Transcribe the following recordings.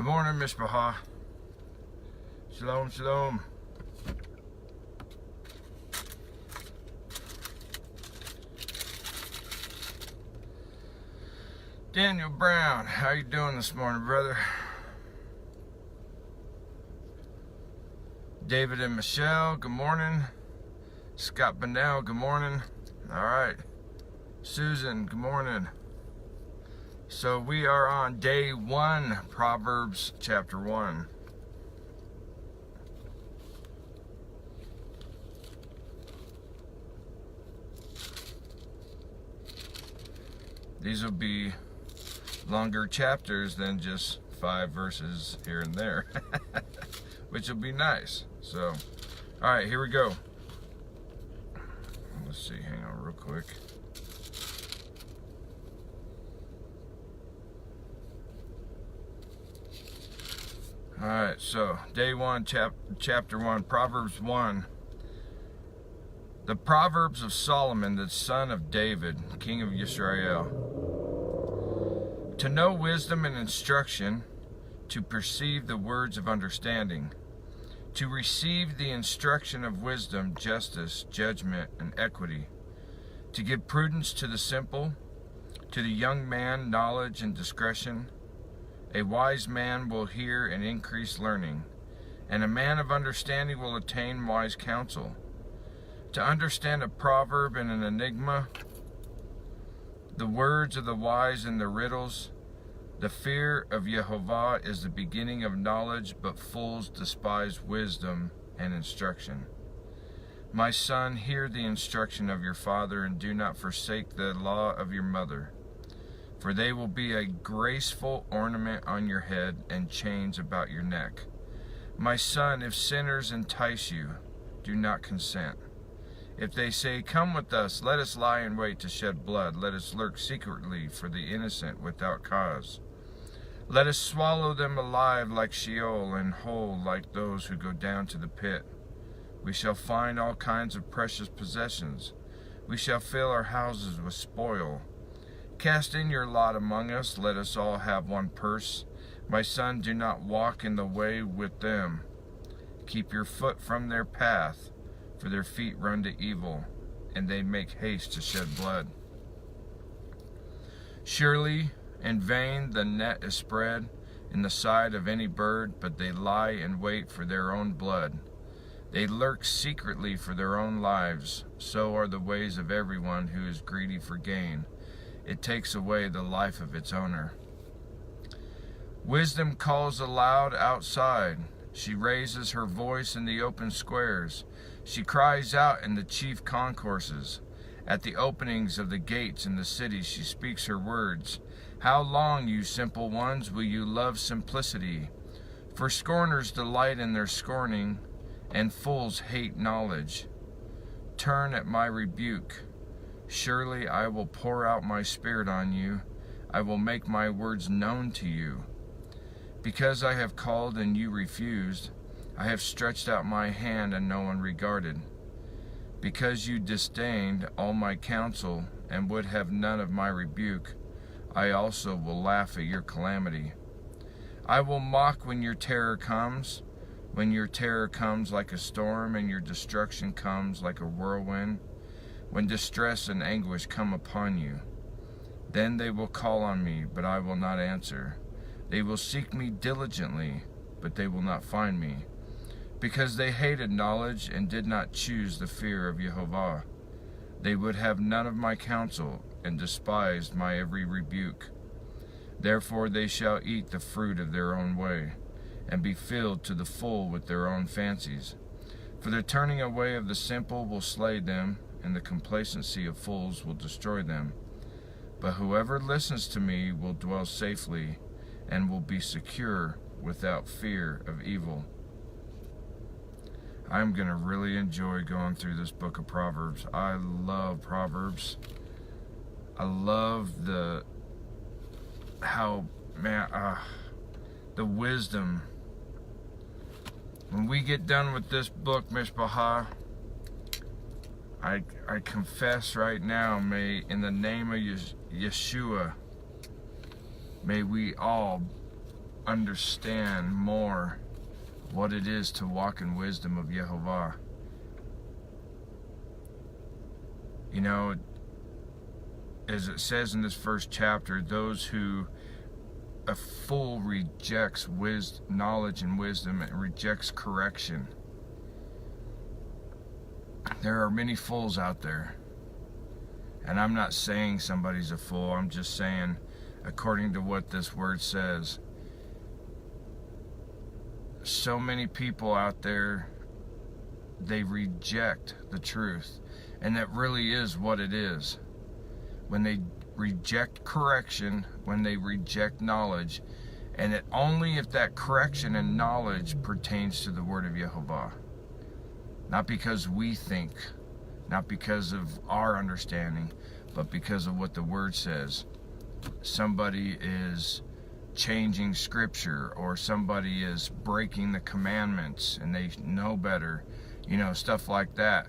morning, Mishpaha. Shalom, shalom. Daniel Brown, how you doing this morning, brother? David and Michelle, good morning. Scott Bennell, good morning. All right. Susan, good morning. So we are on day 1, Proverbs chapter 1. These will be longer chapters than just 5 verses here and there, which will be nice. So, all right, here we go. Let's see, hang on real quick. All right, so day 1, chapter 1, Proverbs 1. The Proverbs of Solomon, the son of David, king of Israel. To know wisdom and instruction, to perceive the words of understanding, to receive the instruction of wisdom, justice, judgment, and equity, to give prudence to the simple, to the young man knowledge and discretion. A wise man will hear and increase learning, and a man of understanding will attain wise counsel. To understand a proverb and an enigma, the words of the wise and the riddles. The fear of Jehovah is the beginning of knowledge, but fools despise wisdom and instruction. My son, hear the instruction of your father, and do not forsake the law of your mother. For they will be a graceful ornament on your head and chains about your neck. My son, if sinners entice you, do not consent. If they say, come with us, let us lie in wait to shed blood. Let us lurk secretly for the innocent without cause. Let us swallow them alive like Sheol, and whole like those who go down to the pit. We shall find all kinds of precious possessions. We shall fill our houses with spoil. Cast in your lot among us. Let us all have one purse. My son, do not walk in the way with them. Keep your foot from their path, for their feet run to evil, and they make haste to shed blood. Surely in vain the net is spread in the side of any bird, but they lie in wait for their own blood. They lurk secretly for their own lives. So are the ways of everyone who is greedy for gain. It takes away the life of its owner. Wisdom calls aloud outside. She raises her voice in the open squares. She cries out in the chief concourses. At the openings of the gates in the city she speaks her words. How long, you simple ones, will you love simplicity? For scorners delight in their scorning, and fools hate knowledge. Turn at my rebuke. Surely I will pour out my spirit on you. I will make my words known to you. Because I have called and you refused, I have stretched out my hand and no one regarded. Because you disdained all my counsel and would have none of my rebuke, I also will laugh at your calamity. I will mock when your terror comes like a storm, and your destruction comes like a whirlwind, when distress and anguish come upon you. Then they will call on me, but I will not answer. They will seek me diligently, but they will not find me, because they hated knowledge and did not choose the fear of Jehovah. They would have none of my counsel, and despised my every rebuke. Therefore they shall eat the fruit of their own way, and be filled to the full with their own fancies. For the turning away of the simple will slay them, and the complacency of fools will destroy them. But whoever listens to me will dwell safely, and will be secure without fear of evil. I'm going to really enjoy going through this book of Proverbs. I love Proverbs. I love the wisdom. When we get done with this book, Mishpaha, I confess right now, may in the name of Yeshua, may we all understand more what it is to walk in wisdom of Yehovah. You know, as it says in this first chapter, those who a fool rejects knowledge and wisdom and rejects correction. There are many fools out there. And I'm not saying somebody's a fool. I'm just saying, according to what this word says, so many people out there, they reject the truth. And that really is what it is. When they reject correction, when they reject knowledge, and it only if that correction and knowledge pertains to the word of Yehovah. Not because we think, not because of our understanding, but because of what the word says. Somebody is changing scripture, or somebody is breaking the commandments and they know better, stuff like that.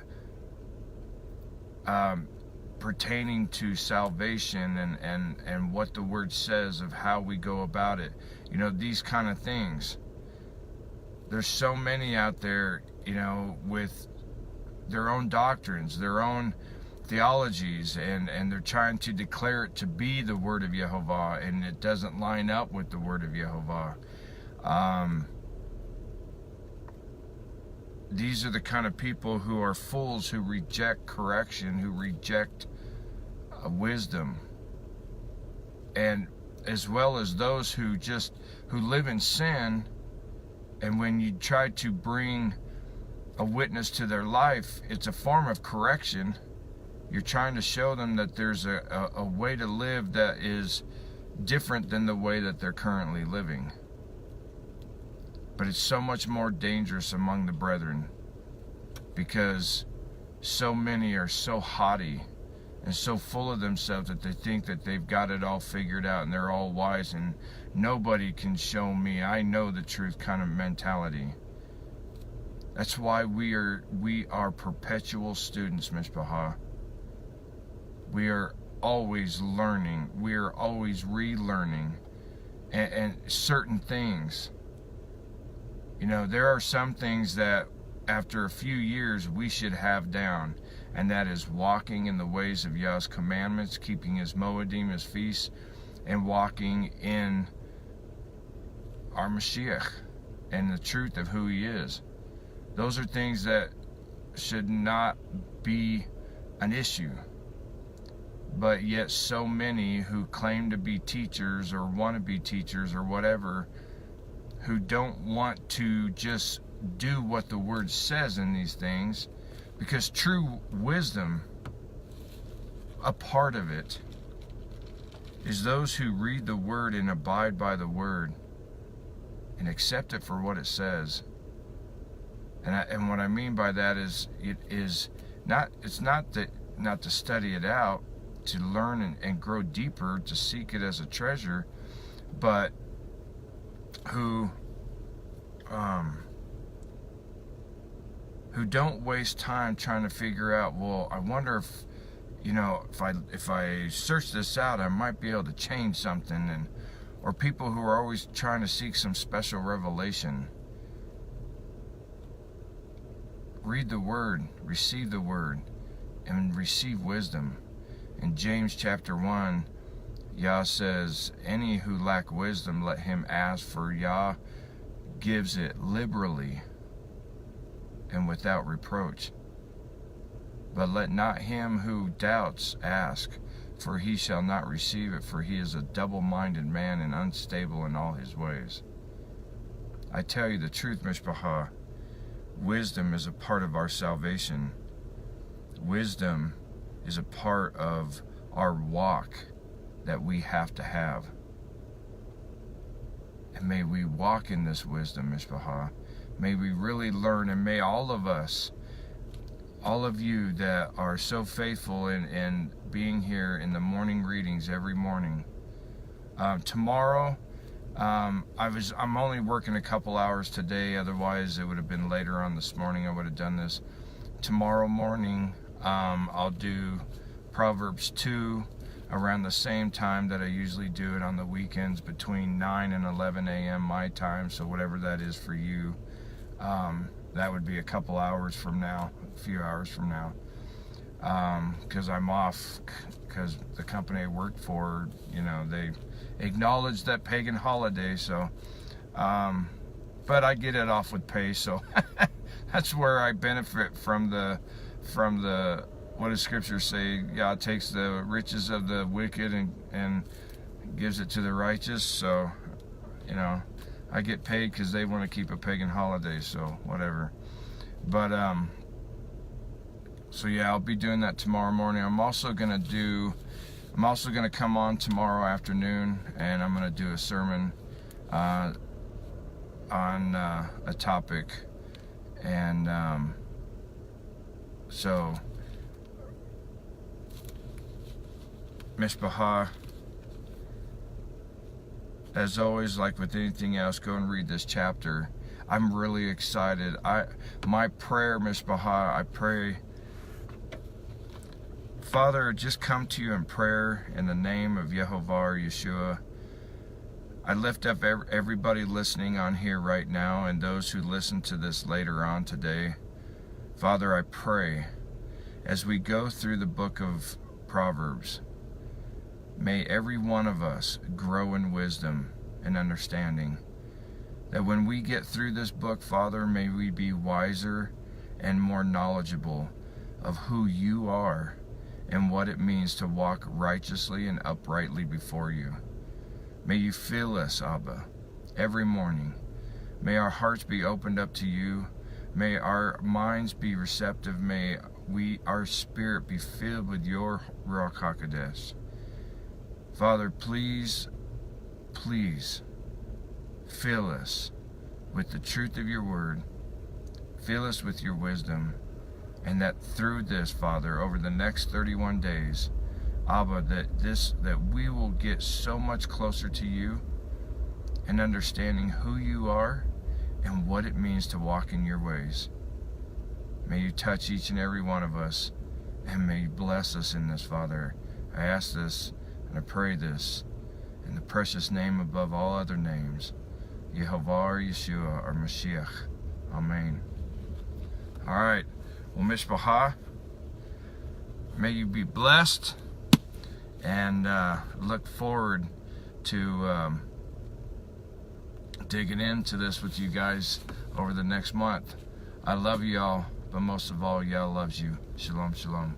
Pertaining to salvation and what the word says of how we go about it. These kind of things. There's so many out there, with their own doctrines, their own theologies, and they're trying to declare it to be the word of Yehovah, and it doesn't line up with the word of Yehovah. These are the kind of people who are fools, who reject correction, who reject wisdom, and as well as those who live in sin. And when you try to bring a witness to their life, it's a form of correction. You're trying to show them that there's a way to live that is different than the way that they're currently living. But it's so much more dangerous among the brethren, because so many are so haughty and so full of themselves that they think that they've got it all figured out and they're all wise and nobody can show me, I know the truth kind of mentality. That's why we are perpetual students, Mishpachah. We are always learning. We are always relearning and certain things. There are some things that after a few years we should have down, and that is walking in the ways of Yah's commandments, keeping his moedim, his feasts, and walking in our Mashiach and the truth of who he is. Those are things that should not be an issue. But yet so many who claim to be teachers or want to be teachers or whatever, who don't want to just do what the word says in these things, because true wisdom, a part of it, is those who read the word and abide by the word and accept it for what it says. And what I mean by that is, it's not to study it out, to learn and grow deeper, to seek it as a treasure, but who don't waste time trying to figure out, well, I wonder if I search this out, I might be able to change something, or people who are always trying to seek some special revelation. Read the word, receive the word, and receive wisdom. In James chapter 1, Yah says, any who lack wisdom, let him ask, for Yah gives it liberally and without reproach. But let not him who doubts ask, for he shall not receive it, for he is a double-minded man and unstable in all his ways. I tell you the truth, Mishpachah, wisdom is a part of our salvation. Wisdom is a part of our walk that we have to have. And may we walk in this wisdom, Mishpachah. May we really learn, and may all of us, all of you that are so faithful in being here in the morning readings every morning. Tomorrow, I'm only working a couple hours today, otherwise it would have been later on this morning I would have done this. Tomorrow morning, I'll do Proverbs 2, around the same time that I usually do it on the weekends, between 9 and 11 a.m. my time, so whatever that is for you. That would be a couple hours from now, a few hours from now, because I'm off, because the company I work for, you know, they acknowledge that pagan holiday, so but I get it off with pay, so that's where I benefit from the what does Scripture say? God takes the riches of the wicked and gives it to the righteous. So, you know, I get paid because they want to keep a pagan holiday, so whatever. But so yeah, I'll be doing that tomorrow morning. I'm also gonna come on tomorrow afternoon, and I'm gonna do a sermon on a topic, and so Mishpachah, as always, like with anything else, go and read this chapter. I'm really excited. My prayer, Mishpachah, I pray, Father, just come to you in prayer in the name of Yehovah or Yeshua. I lift up everybody listening on here right now, and those who listen to this later on today. Father, I pray, as we go through the book of Proverbs, may every one of us grow in wisdom and understanding. That when we get through this book, Father, may we be wiser and more knowledgeable of who you are and what it means to walk righteously and uprightly before you. May you fill us, Abba, every morning. May our hearts be opened up to you. May our minds be receptive. May our spirit be filled with your Ruach HaKodesh. Father, please, please fill us with the truth of your word. Fill us with your wisdom. And that through this, Father, over the next 31 days, Abba, that we will get so much closer to you and understanding who you are and what it means to walk in your ways. May you touch each and every one of us, and may you bless us in this, Father. I ask this and I pray this in the precious name above all other names, Yehovah or Yeshua or Mashiach. Amen. All right. Well, Mishpachah, may you be blessed, and look forward to digging into this with you guys over the next month. I love y'all, but most of all, y'all loves you. Shalom, shalom.